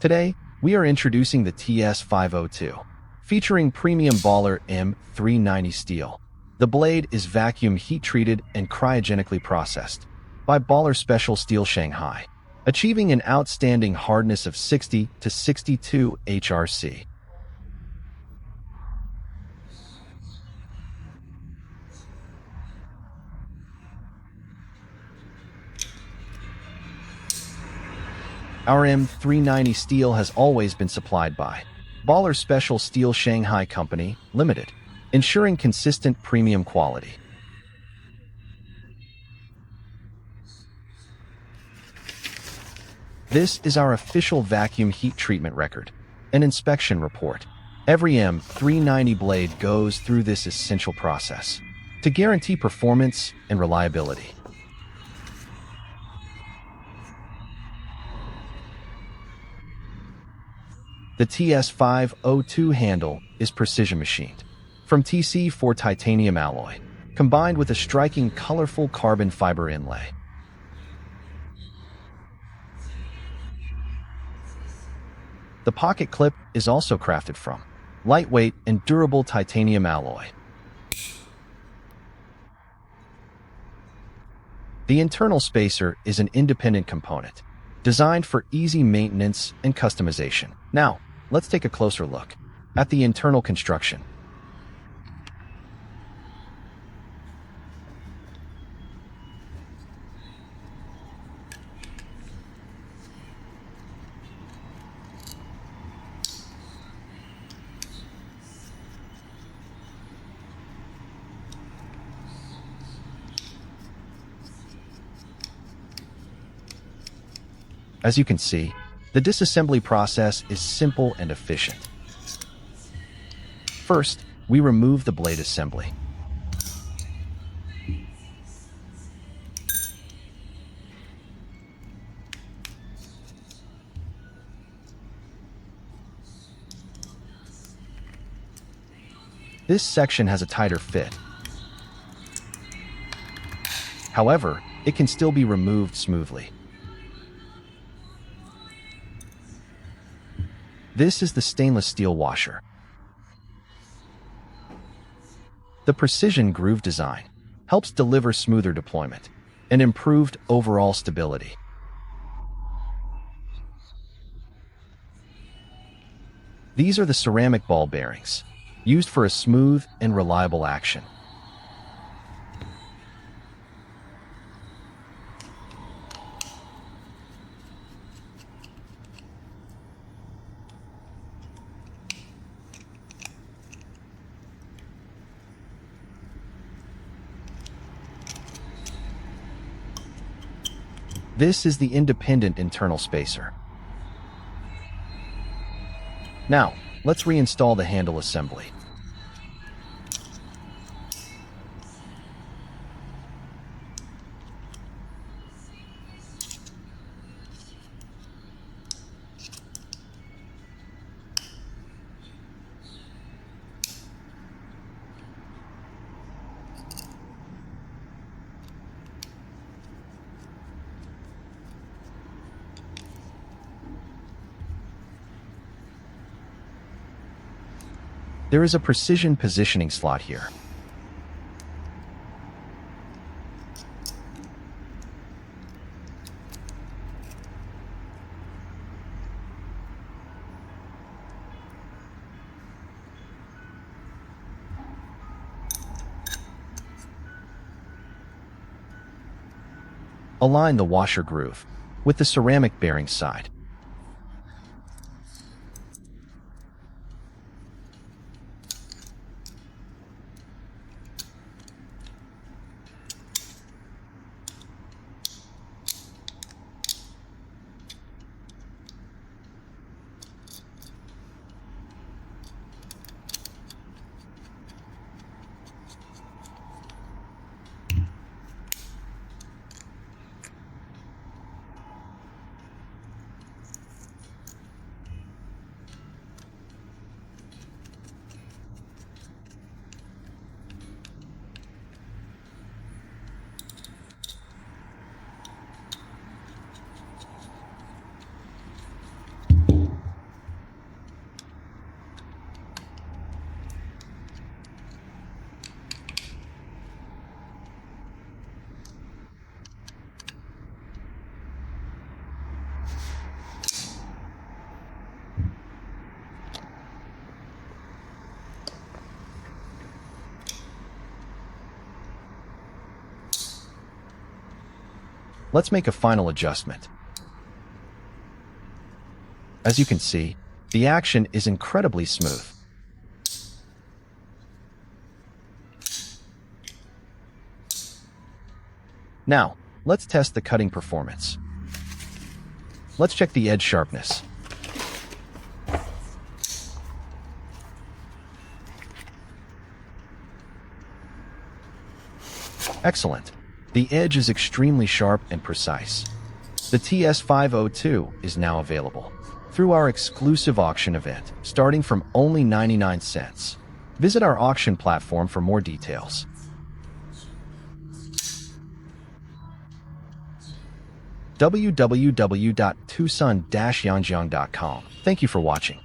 Today, we are introducing the TS502, featuring premium baller M390 steel. The blade is vacuum heat-treated and cryogenically processed by Baller Special Steel Shanghai, achieving an outstanding hardness of 60 to 62 HRC. Our M390 steel has always been supplied by Baller Special Steel Shanghai Company, Limited, ensuring consistent premium quality. This is our official vacuum heat treatment record, an inspection report. Every M390 blade goes through this essential process to guarantee performance and reliability. The TS502 handle is precision machined from TC4 titanium alloy, combined with a striking colorful carbon fiber inlay. The pocket clip is also crafted from lightweight and durable titanium alloy. The internal spacer is an independent component, designed for easy maintenance and customization. Now, let's take a closer look at the internal construction. As you can see, the disassembly process is simple and efficient. First, we remove the blade assembly. This section has a tighter fit. However, it can still be removed smoothly. This is the stainless steel washer. The precision groove design helps deliver smoother deployment and improved overall stability. These are the ceramic ball bearings, used for a smooth and reliable action. This is the independent internal spacer. Now, let's reinstall the handle assembly. There is a precision positioning slot here. Align the washer groove with the ceramic bearing side. Let's make a final adjustment. As you can see, the action is incredibly smooth. Now, let's test the cutting performance. Let's check the edge sharpness. Excellent. The edge is extremely sharp and precise. The TS502 is now available through our exclusive auction event, starting from only 99 cents. Visit our auction platform for more details. www.twosun-yanjiang.com. Thank you for watching.